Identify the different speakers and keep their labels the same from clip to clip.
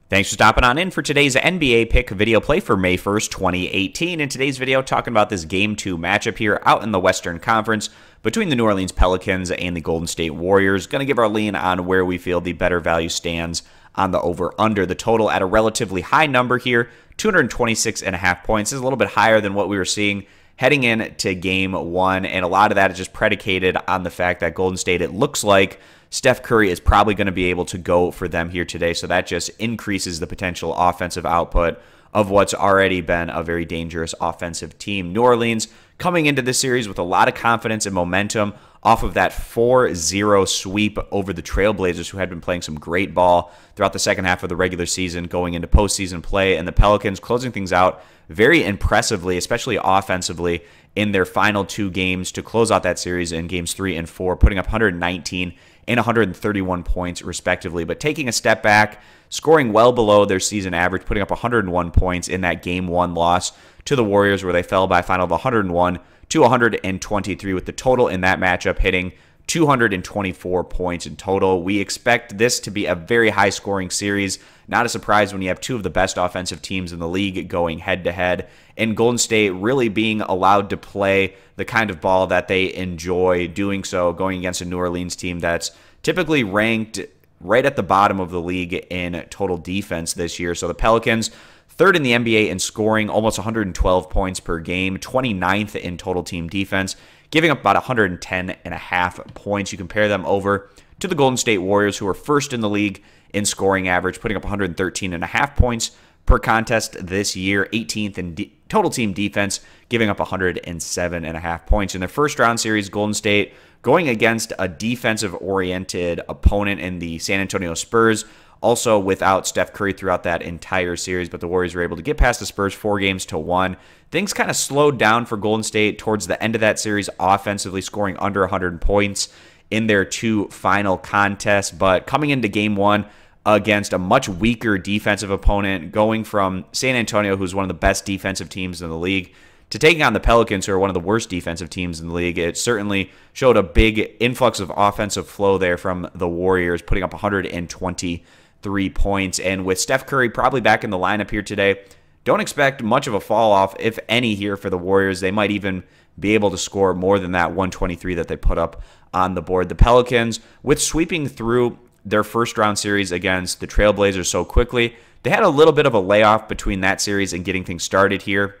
Speaker 1: Thanks for stopping on in for today's NBA pick video play for May 1st, 2018. In today's video, talking about this Game 2 matchup here out in the Western Conference between the New Orleans Pelicans and the Golden State Warriors. Going to give our lean on where we feel the better value stands on the over-under. The total at a relatively high number here, 226.5 points. This is a little bit higher than what we were seeing heading into Game 1, and a lot of that is just predicated on the fact that Golden State, it looks like Steph Curry is probably going to be able to go for them here today, so that just increases the potential offensive output of what's already been a very dangerous offensive team. New Orleans coming into this series with a lot of confidence and momentum off of that 4-0 sweep over the Trailblazers, who had been playing some great ball throughout the second half of the regular season, going into postseason play, and the Pelicans closing things out very impressively, especially offensively, in their final two games to close out that series in games 3 and 4, putting up 119 and 131 points respectively, but taking a step back, scoring well below their season average, putting up 101 points in that Game 1 loss to the Warriors, where they fell by a final of 101 to 123, with the total in that matchup hitting 224 points in total. We expect this to be a very high-scoring series. Not a surprise when you have two of the best offensive teams in the league going head-to-head, and Golden State really being allowed to play the kind of ball that they enjoy doing so, going against a New Orleans team that's typically ranked right at the bottom of the league in total defense this year. So the Pelicans, third in the NBA in scoring, almost 112 points per game, 29th in total team defense, giving up about 110.5 points. You compare them over to the Golden State Warriors, who are first in the league in scoring average, putting up 113.5 points per contest this year, 18th in total team defense, giving up 107.5 points. In their first round series, Golden State going against a defensive-oriented opponent in the San Antonio Spurs, also without Steph Curry throughout that entire series, but the Warriors were able to get past the Spurs 4-1. Things kind of slowed down for Golden State towards the end of that series, offensively scoring under 100 points in their two final contests, but coming into Game 1 against a much weaker defensive opponent, going from San Antonio, who's one of the best defensive teams in the league, to taking on the Pelicans, who are one of the worst defensive teams in the league. It certainly showed a big influx of offensive flow there from the Warriors, putting up 123 points. And with Steph Curry probably back in the lineup here today, don't expect much of a fall off, if any, here for the Warriors. They might even be able to score more than that 123 that they put up on the board. The Pelicans, with sweeping through their first round series against the Trailblazers so quickly, they had a little bit of a layoff between that series and getting things started here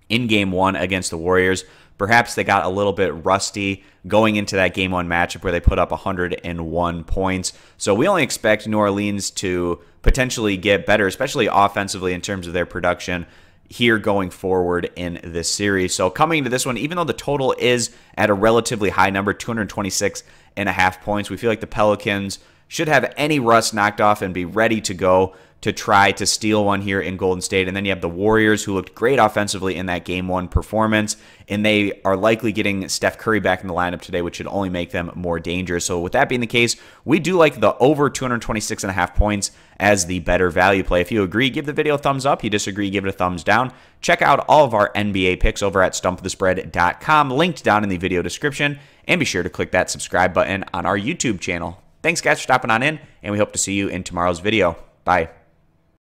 Speaker 1: in Game 1 against the Warriors. Perhaps they got a little bit rusty going into that Game 1 matchup where they put up 101 points. So we only expect New Orleans to potentially get better, especially offensively in terms of their production here going forward in this series. So coming into this one, even though the total is at a relatively high number, 226.5 points, we feel like the Pelicans should have any rust knocked off and be ready to go to try to steal one here in Golden State. And then you have the Warriors, who looked great offensively in that Game 1 performance, and they are likely getting Steph Curry back in the lineup today, which should only make them more dangerous. So with that being the case, we do like the over 226.5 points as the better value play. If you agree, give the video a thumbs up. You disagree, give it a thumbs down. Check out all of our NBA picks over at stumpthespread.com, linked down in the video description, and be sure to click that subscribe button on our YouTube channel. Thanks, guys, for stopping on in, and we hope to see you in tomorrow's video. Bye.